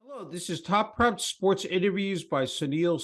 Hello, this is Top Prep Sports Interviews by Sunil.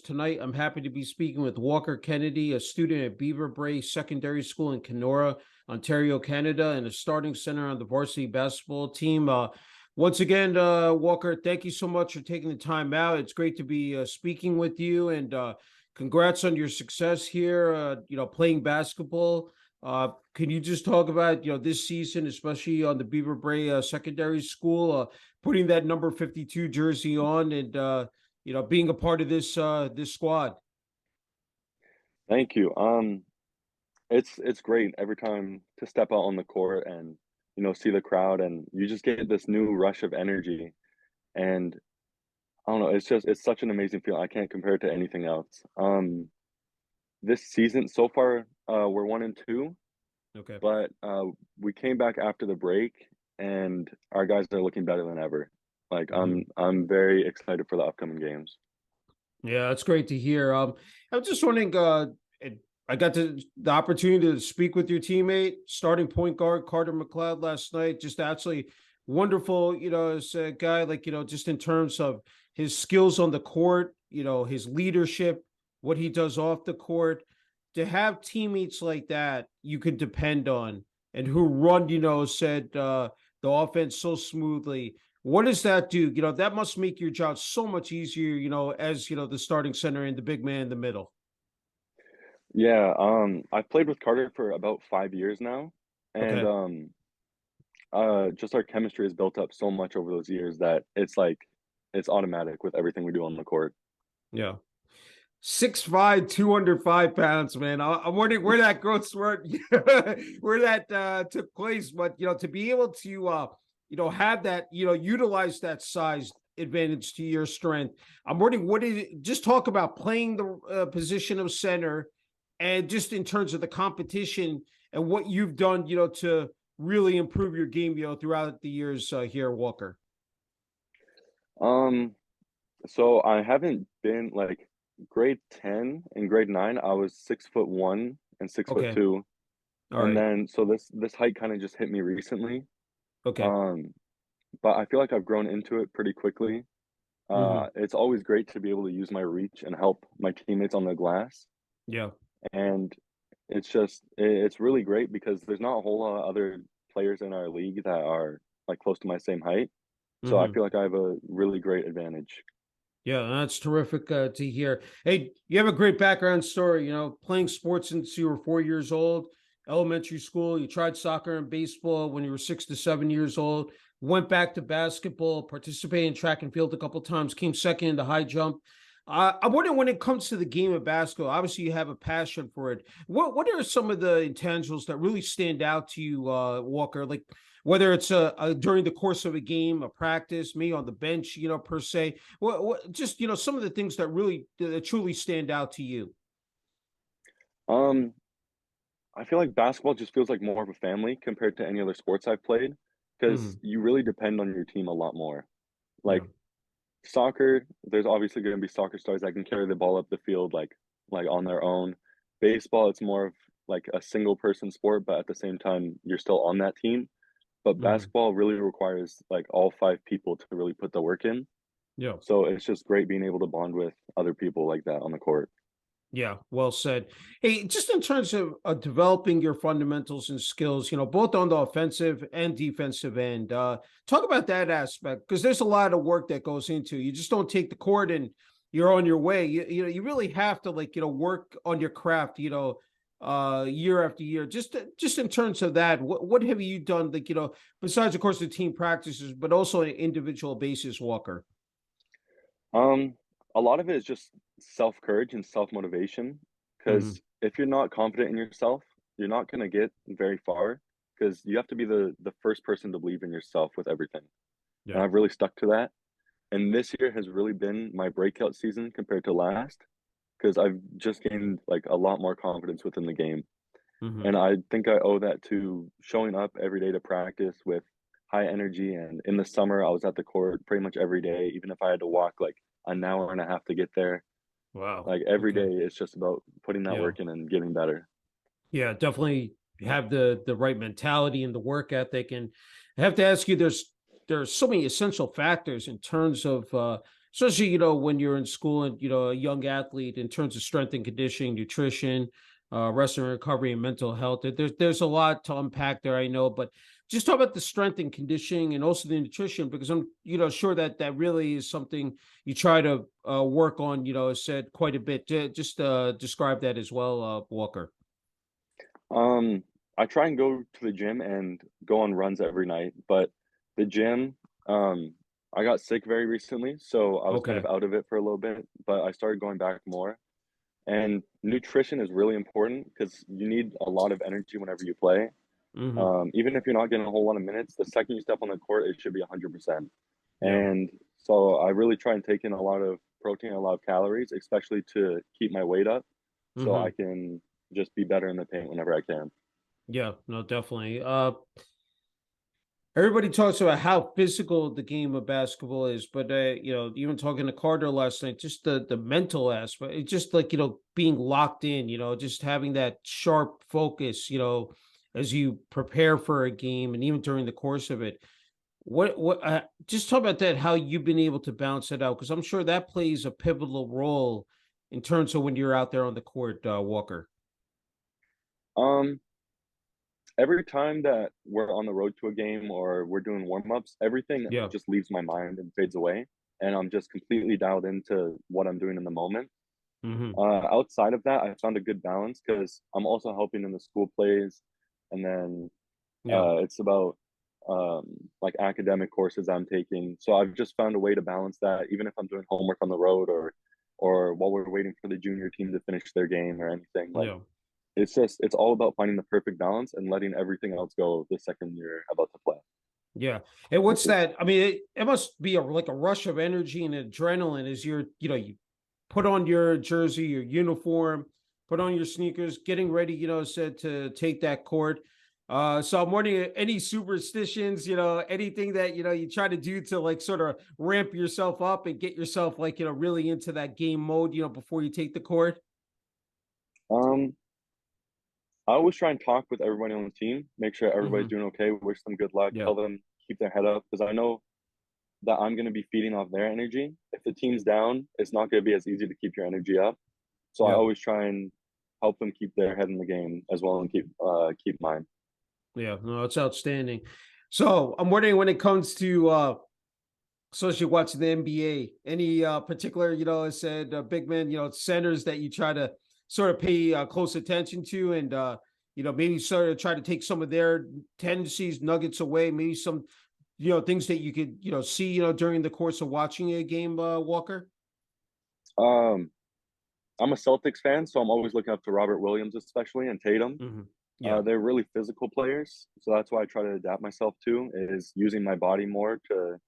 Tonight, I'm happy to be speaking with Walker Kennedy, a student at Beaver Brae Secondary School in Kenora, Ontario, Canada, and a starting center on the varsity basketball team. Once again, Walker, thank you so much for taking the time out. It's great to be speaking with you, and congrats on your success here. Playing basketball. Can you just talk about this season, especially on the Beaver Brae Secondary School? Putting that number 52 jersey on and being a part of this squad. Thank you. It's great every time to step out on the court and see the crowd, and you just get this new rush of energy. And I don't know, it's such an amazing feeling. I can't compare it to anything else. This season so far, we're 1-2, Okay. but we came back after the break, and our guys are looking better than ever. Like Mhm. I'm very excited for the upcoming games. Yeah, that's great to hear. I'm just wondering. I got the opportunity to speak with your teammate, starting point guard Carter McLeod last night. Just absolutely wonderful. As a guy, like just in terms of his skills on the court, his leadership, what he does off the court. To have teammates like that you could depend on and who run, said the offense so smoothly. What does that do? That must make your job so much easier, as the starting center and the big man in the middle. Yeah, I've played with Carter for about 5 years now, and Okay. just our chemistry has built up so much over those years that it's like it's automatic with everything we do on the court. Yeah. 6'5", 205 pounds, man. I'm wondering where that growth spurt, where that took place. But to be able to have that, utilize that size advantage to your strength. I'm wondering what did it just talk about playing the position of center, and just in terms of the competition and what you've done, to really improve your game, throughout the years here, Walker. Um, so I haven't been like grade 10 and grade 9, I was 6'1" and six foot Okay. two. All And right. then so this height kind of just hit me recently. Okay. Um, but I feel like I've grown into it pretty quickly. Hmm. It's always great to be able to use my reach and help my teammates on the glass. Yeah. And it's really great because there's not a whole lot of other players in our league that are like close to my same height. So I Hmm. feel like I have a really great advantage. Yeah, that's terrific to hear. Hey, you have a great background story, playing sports since you were 4 years old, elementary school. You tried soccer and baseball when you were 6 to 7 years old, went back to basketball, participated in track and field a couple of times, came second in the high jump. I'm wondering when it comes to the game of basketball, obviously you have a passion for it. What are some of the intangibles that really stand out to you, Walker? Like whether it's during the course of a game, a practice, me on the bench, per se. Just some of the things that really truly stand out to you. Um, I feel like basketball just feels like more of a family compared to any other sports I've played Hmm. because you really depend on your team a lot more. Yeah. Like soccer, there's obviously going to be soccer stars that can carry the ball up the field like on their own. Baseball, it's more of like a single person sport, but at the same time, you're still on that team. But Hmm. basketball really requires like all five people to really put the work in. Yeah. So it's just great being able to bond with other people like that on the court. Yeah, well said. Hey, just in terms of developing your fundamentals and skills, both on the offensive and defensive end, talk about that aspect because there's a lot of work that goes into. You just don't take the court and you're on your way. You really have to work on your craft. Year after year. Just in terms of that, what have you done? Besides, of course, the team practices, but also on an individual basis, Walker. Um, a lot of it is just self courage and self motivation. Hmm. Because if you're not confident in yourself, you're not going to get very far. Because you have to be the first person to believe in yourself with everything. And Yeah. I've really stuck to that. And this year has really been my breakout season compared to last. Because I've just gained like a lot more confidence within the game. Hmm. And I think I owe that to showing up every day to practice with high energy. And in the summer, I was at the court pretty much every day, even if I had to walk like an hour and a half to get there. Wow. Like every day, Okay. it's just about putting that Yeah. work in and getting better. Yeah, definitely have the right mentality and the work ethic. And I have to ask you, there's there's so many essential factors in terms of especially when you're in school and a young athlete in terms of strength and conditioning, nutrition, rest and recovery, and mental health. There's a lot to unpack there, I know, but just talk about the strength and conditioning and also the nutrition, because I'm sure that that really is something you try to work on. As said quite a bit. Just describe that as well, Walker. Um, I try and go to the gym and go on runs every night, but the gym, um, I got sick very recently, so I was kind of Okay. out of it for a little bit, but I started going back more. And nutrition is really important because you need a lot of energy whenever you play. Hmm. Even if you're not getting a whole lot of minutes, the second you step on the court, it should be 100%. Yeah. And so I really try and take in a lot of protein, a lot of calories, especially to keep my weight up so I Hmm. can just be better in the paint whenever I can. Yeah. No, definitely. Everybody talks about how physical the game of basketball is, but even talking to Carter last night, just the mental aspect, it's just like being locked in, just having that sharp focus, as you prepare for a game and even during the course of it. What just talk about that, how you've been able to balance it out, because I'm sure that plays a pivotal role in terms of when you're out there on the court, Walker. Um, every time that we're on the road to a game or we're doing warm-ups, everything Yeah. just leaves my mind and fades away, and I'm just completely dialed into what I'm doing in the moment. Hmm. Outside of that, I found a good balance because I'm also helping in the school plays, and then Yeah. it's about um, like academic courses I'm taking. So I've just found a way to balance that, even if I'm doing homework on the road or while we're waiting for the junior team to finish their game or anything. Like Yeah. it's all about finding the perfect balance and letting everything else go the second you're about to play. Yeah. And what's that? I mean, it must be like a rush of energy and adrenaline as you put on your jersey, your uniform, put on your sneakers, getting ready, said to take that court. So I'm wondering, any superstitions, anything that, you try to do to like sort of ramp yourself up and get yourself like, really into that game mode, before you take the court. Um, I always try and talk with everybody on the team, make sure everybody's Hmm. doing okay, wish them good luck, Yeah. tell them keep their head up because I know that I'm going to be feeding off their energy. If the team's down, it's not going to be as easy to keep your energy up. So I Yeah. always try and help them keep their head in the game as well and keep mine. Yeah. No, it's outstanding. So I'm wondering, when it comes to especially watching the NBA, any particular, I said big men, centers that you try to sort of pay close attention to, and maybe sort of try to take some of their tendencies, nuggets away, maybe some, things that you could, see, during the course of watching a game, Walker. Um, I'm a Celtics fan, so I'm always looking up to Robert Williams, especially and Tatum. Hmm. Yeah. They're really physical players, so that's why I try to adapt myself to is using my body more to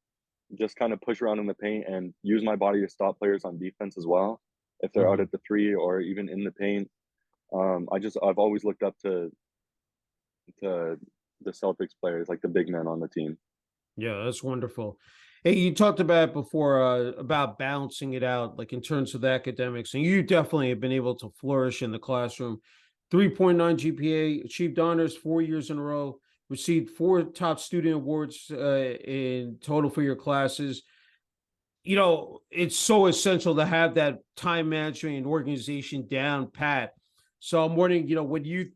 just kind of push around in the paint and use my body to stop players on defense as well if they're out Hmm. at the three or even in the paint. I've always looked up to the Celtics players, like the big men on the team. Yeah, that's wonderful. Hey, you talked about before about balancing it out, like in terms of the academics, and you definitely have been able to flourish in the classroom. 3.9 GPA, achieved honors 4 years in a row, received four top student awards in total for your classes. It's so essential to have that time management and organization down pat. So I'm wondering, when you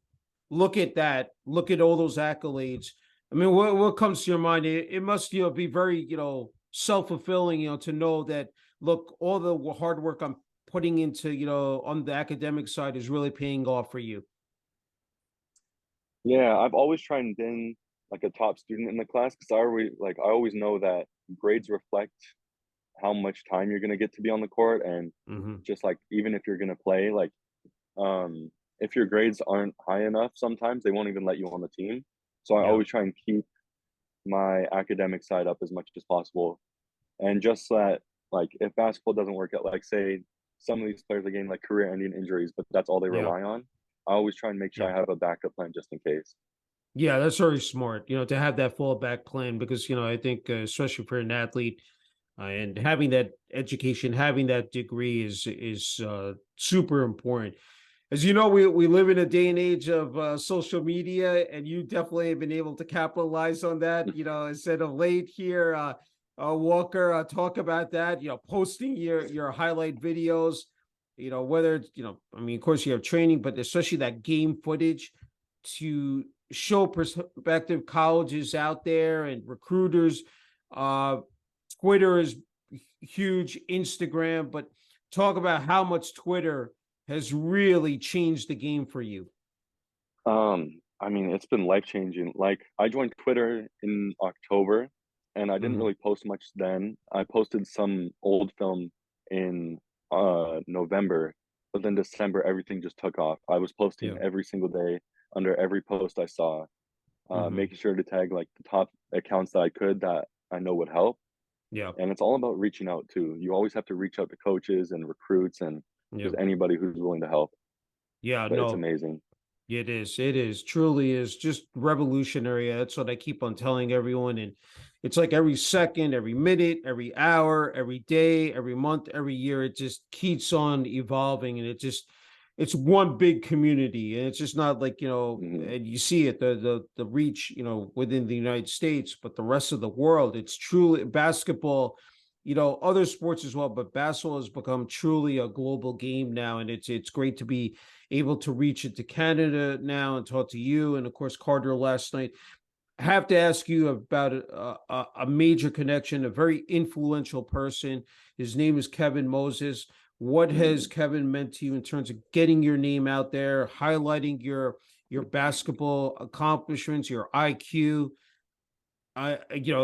look at that, look at all those accolades. I mean, what comes to your mind? It must, be very, self-fulfilling, to know that, look, all the hard work I'm putting into, on the academic side is really paying off for you. Yeah, I've always tried and been like a top student in the class because I always know that grades reflect how much time you're gonna get to be on the court and Hmm. just like even if you're gonna play, like um if your grades aren't high enough, sometimes they won't even let you on the team. So I Yeah. always try and keep my academic side up as much as possible. And just that like if basketball doesn't work out, like say some of these players are getting like career ending injuries, but that's all they Yeah. rely on. I always try and make sure Yeah. I have a backup plan just in case. Yeah, that's very smart, to have that fallback plan, because, I think, especially for an athlete, and having that education, having that degree is super important. as you know, we live in a day and age of social media, and you definitely have been able to capitalize on that. Instead of late here, Walker, talk about that. Posting your highlight videos. Whether it's I mean, of course, you have training, but especially that game footage to show prospective colleges out there and recruiters. Uh, Twitter is huge, Instagram, but talk about how much Twitter has really changed the game for you. I mean, it's been life changing. Like, I joined Twitter in October, and I didn't Mhm. really post much then. I posted some old film in November, but then December everything just took off. I was posting Yeah. every single day under every post I saw, Mhm. making sure to tag like the top accounts that I could that I know would help. Yeah. And it's all about reaching out too. You always have to reach out to coaches and recruits and Yeah. just anybody who's willing to help. Yeah. But it's No, amazing. it is. It is. Truly is just revolutionary. That's what I keep on telling everyone. And it's like every second, every minute, every hour, every day, every month, every year, it just keeps on evolving. And it's one big community. And it's just not like, Hmm. and you see it, the reach, within the United States, but the rest of the world. It's truly basketball, other sports as well, but basketball has become truly a global game now. And it's great to be able to reach into Canada now and talk to you. And of course, Carter last night. I have to ask you about a major connection, a very influential person. His name is Kevin Moses. What has Hmm. Kevin meant to you in terms of getting your name out there, highlighting your basketball accomplishments, your IQ?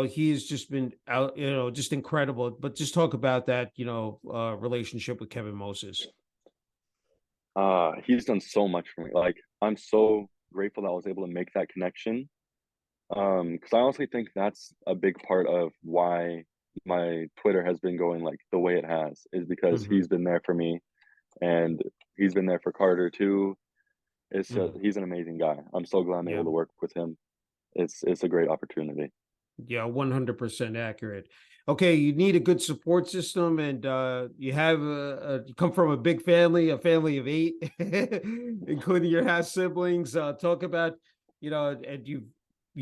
He's just been out, just incredible. But just talk about that, relationship with Kevin Moses. He's done so much for me. Like, I'm so grateful that I was able to make that connection. Because I honestly think that's a big part of why my Twitter has been going like the way it has, is because Hmm. he's been there for me and he's been there for Carter too. It's just Hmm. he's an amazing guy. I'm so glad I'm able Yeah. to work with him. It's a great opportunity. Yeah, 100% accurate. Okay, you need a good support system, and you have you come from a big family, a family of eight, including your half siblings. Talk about, and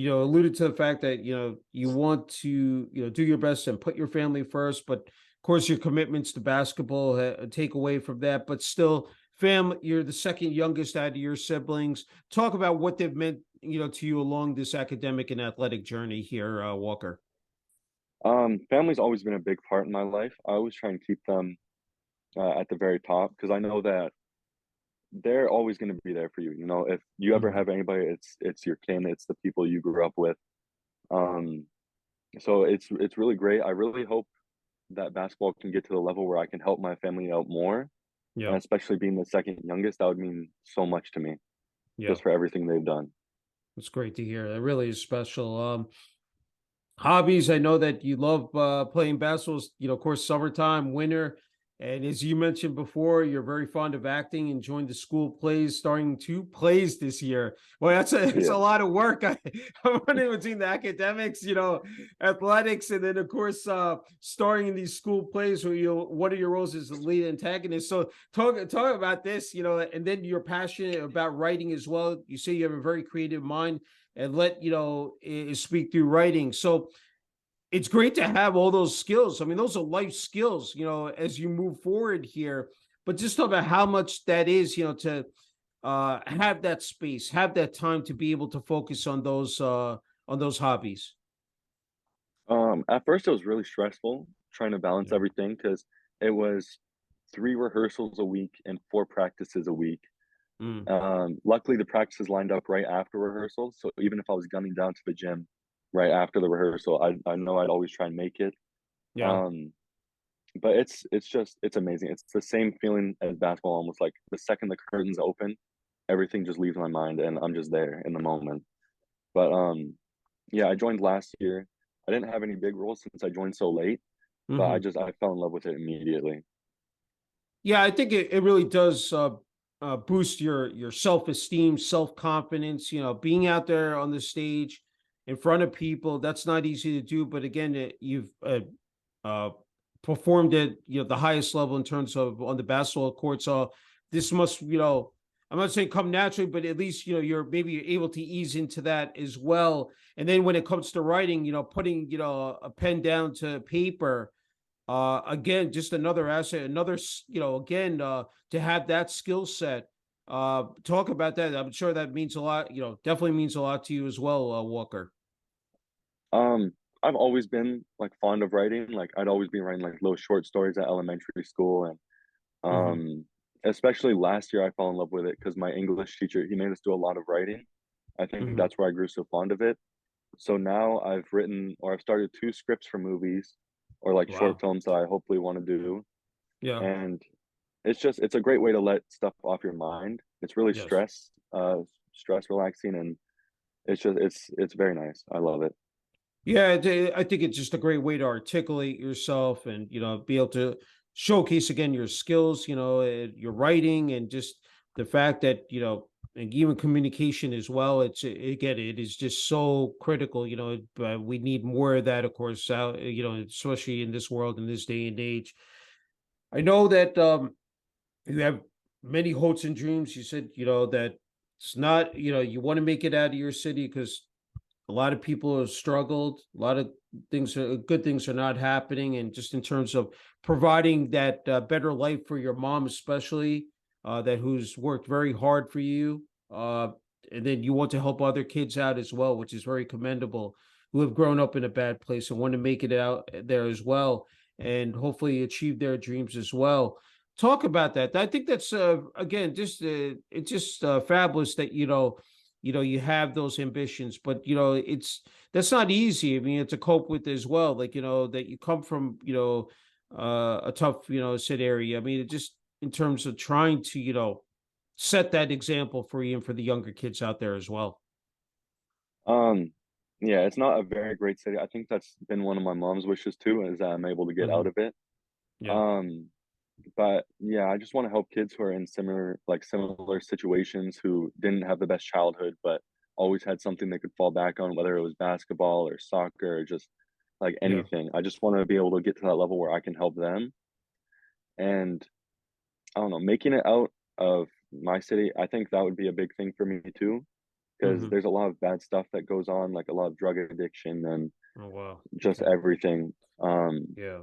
alluded to the fact that you want to do your best and put your family first, but of course your commitments to basketball take away from that. But still, family, you're the second youngest out of your siblings. Talk about what they've meant to you along this academic and athletic journey here, Walker. Family's always been a big part in my life. I always try and keep them at the very top because I know that they're always going to be there for you. You know, if you ever Mhm. have anybody, it's your kin, it's the people you grew up with. Um, so it's really great. I really hope that basketball can get to the level where I can help my family out more, Yeah, and especially being the second youngest, that would mean so much to me yeah, just for everything they've done. it's great to hear. That really is special. Hobbies, I know that you love playing basketball, of course, summertime, winter. And as you mentioned before, you're very fond of acting and joined the school plays, starring two plays this year. Well, it's a Yeah. lot of work. I'm wondering between the academics, athletics, and then of course starring in these school plays where one of your roles is the lead antagonist. So talk about this, and then you're passionate about writing as well. You say you have a very creative mind and let speak through writing. So it's great to have all those skills. I mean, those are life skills, as you move forward here. But just talk about how much that is, to have that space, have that time to be able to focus on those hobbies. At first it was really stressful trying to balance Yeah. everything because it was 3 rehearsals a week and 4 practices a week. Mm, Luckily, the practices lined up right after rehearsal, so even if I was gunning down to the gym right after the rehearsal, I know I'd always try and make it. yeah. Um, but it's amazing. It's the same feeling as basketball, almost like the second the curtains open, everything just leaves my mind and I'm just there in the moment. But yeah, I joined last year. I didn't have any big roles since I joined so late, but Hmm. I fell in love with it immediately. Yeah, I think it really does boost your self-esteem, self-confidence, being out there on the stage in front of people. That's not easy to do, but again, you've uh, performed at the highest level in terms of on the basketball court. So this must I'm not saying come naturally, but at least, you're maybe you're able to ease into that as well. And then when it comes to writing, putting, a pen down to paper, again, just another asset, again, to have that skill set. Talk about that. I'm sure that means a lot, definitely means a lot to you as well, Walker. Um, I've always been like fond of writing. Like I'd always be writing like little short stories at elementary school, and Hmm. especially last year I fell in love with it because my English teacher, he made us do a lot of writing. I think Hmm. that's where I grew so fond of it. So now I've written or I've started 2 scripts for movies or like short Wow. films that I hopefully want to do. Yeah. And it's a great way to let stuff off your mind. It's really Yes. stress relaxing, and it's very nice. I love it. Yeah, I think it's just a great way to articulate yourself and, be able to showcase again your skills, your writing, and just the fact that, and even communication as well. Again, it is just so critical, but we need more of that, of course, out, especially in this world, in this day and age. I know that you have many hopes and dreams. You said, that it's not, you want to make it out of your city because a lot of people have struggled. A lot of good things are not happening, and just in terms of providing that better life for your mom, especially that who's worked very hard for you, and then you want to help other kids out as well, which is very commendable. Who have grown up in a bad place and want to make it out there as well, and hopefully achieve their dreams as well. Talk about that. I think that's again just it's just fabulous that you have those ambitions, but it's that's not easy. I mean, to cope with as well, like that you come from a tough sit area. I mean, it just in terms of trying to set that example for you and for the younger kids out there as well. Um, yeah, it's not a very great city. I think that's been one of my mom's wishes too, is that I'm able to get Hmm. out of it. Yeah. Um, but yeah, I just want to help kids who are in similar situations who didn't have the best childhood, but always had something they could fall back on, whether it was basketball or soccer or just like Yeah. anything. I just want to be able to get to that level where I can help them. And I don't know, making it out of my city, I think that would be a big thing for me too, because Hmm. there's a lot of bad stuff that goes on, like a lot of drug addiction and Oh wow. just Okay. everything Yeah.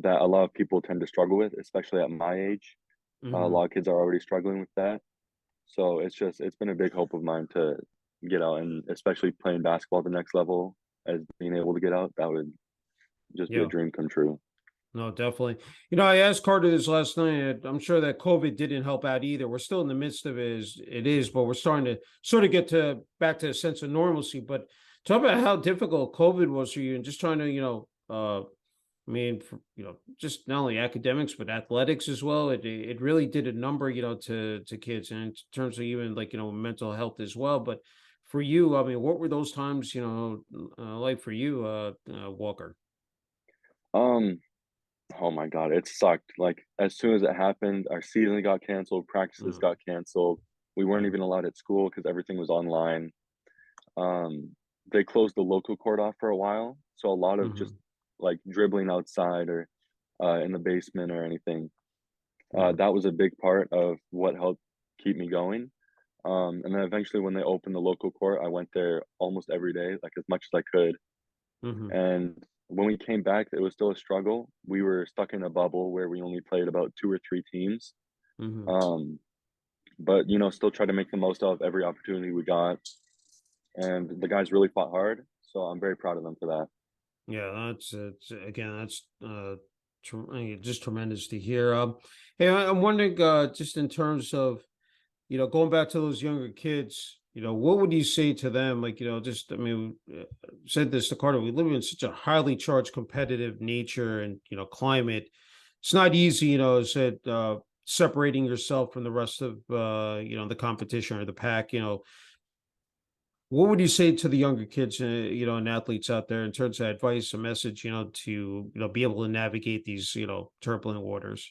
that a lot of people tend to struggle with, especially at my age. A Hmm. lot of kids are already struggling with that. So it's been a big hope of mine to get out, and especially playing basketball at the next level as being able to get out, that would just be a Yeah. dream come true. No, definitely. I asked Carter this last night. I'm sure that COVID didn't help out either. We're still in the midst of it, as it is, but we're starting to sort of get to back to a sense of normalcy. But talk about how difficult COVID was for you, and just trying to, I mean, for, just not only academics but athletics as well. It really did a number, to kids, and in terms of even like mental health as well. But for you, I mean, what were those times, like for you, Walker? Um, oh my God, it sucked. Like as soon as it happened, our season got canceled, practices Mm, got canceled. We weren't yeah. even allowed at school because everything was online. They closed the local court off for a while, so a lot of just Hmm. like dribbling outside or in the basement or anything. Yeah. That was a big part of what helped keep me going. And then eventually, when they opened the local court, I went there almost every day, like as much as I could. Hmm. And when we came back, it was still a struggle. We were stuck in a bubble where we only played about 2 or 3 teams. Hmm. Um, but still try to make the most of every opportunity we got. And the guys really fought hard, so I'm very proud of them for that. Yeah, again, that's just tremendous to hear. Hey, I'm wondering, just in terms of going back to those younger kids, what would you say to them? Like, just I mean, said this to Carter. We live in such a highly charged, competitive nature and climate. It's not easy, said separating yourself from the rest of the competition or the pack. What would you say to the younger kids, and athletes out there in terms of advice, a message, to, be able to navigate these, turbulent waters?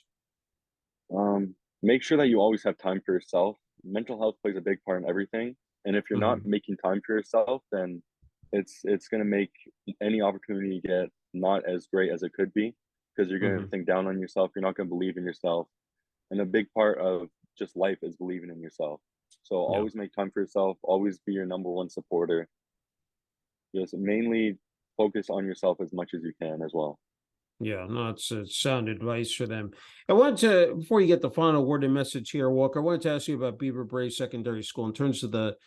Make sure that you always have time for yourself. Mental health plays a big part in everything, and if you're not Hmm. making time for yourself, then it's gonna make any opportunity you get not as great as it could be because you're gonna Hmm. think down on yourself. You're not gonna believe in yourself, and a big part of just life is believing in yourself. So Yeah. always make time for yourself, always be your number one supporter. Just mainly focus on yourself as much as you can as well. Yeah, no, it's sound advice for them. I wanted to, before you get the final word and message here, Walker, I wanted to ask you about Beaver Bray Secondary School in terms of the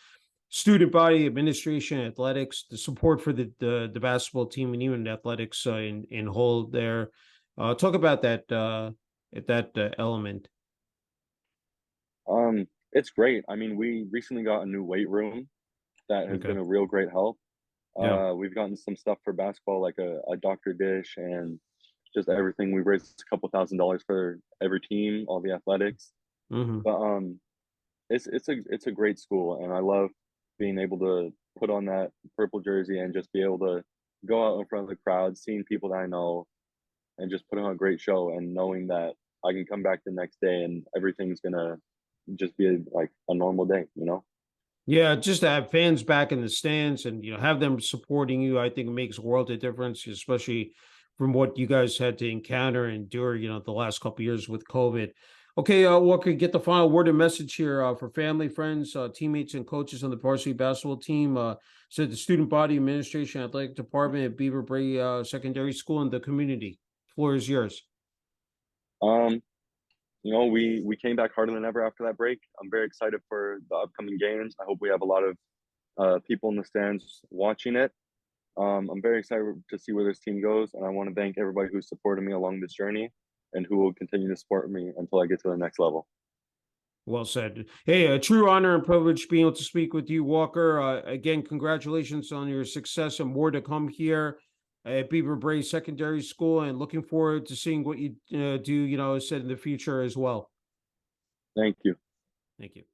student body, administration, athletics, the support for the basketball team, and even athletics in whole. There, talk about that element. It's great. I mean, we recently got a new weight room that has Okay. been a real great help. Yeah. We've gotten some stuff for basketball, like a Dr. Dish and just everything. We raised a couple $1,000s for every team, all the athletics. Hmm. But it's a great school, and I love being able to put on that purple jersey and just be able to go out in front of the crowd, seeing people that I know, and just putting on a great show, and knowing that I can come back the next day and everything's gonna just be like a normal day, you know? Yeah, just to have fans back in the stands and have them supporting you, I think it makes a world of difference, especially from what you guys had to encounter and endure, the last couple of years with COVID. Okay, Walker, get the final word and message here for family, friends, teammates, and coaches on the varsity basketball team. Said the student body administration, athletic department at Beaver Bray Secondary School, and the community. Floor is yours. Um, we came back harder than ever after that break. I'm very excited for the upcoming games. I hope we have a lot of people in the stands watching it. I'm very excited to see where this team goes, and I want to thank everybody who supported me along this journey and who will continue to support me until I get to the next level. Well said. Hey, a true honor and privilege being able to speak with you, Walker. Again, congratulations on your success and more to come here at Beaver Bray Secondary School, and looking forward to seeing what you do, said in the future as well. Thank you. Thank you.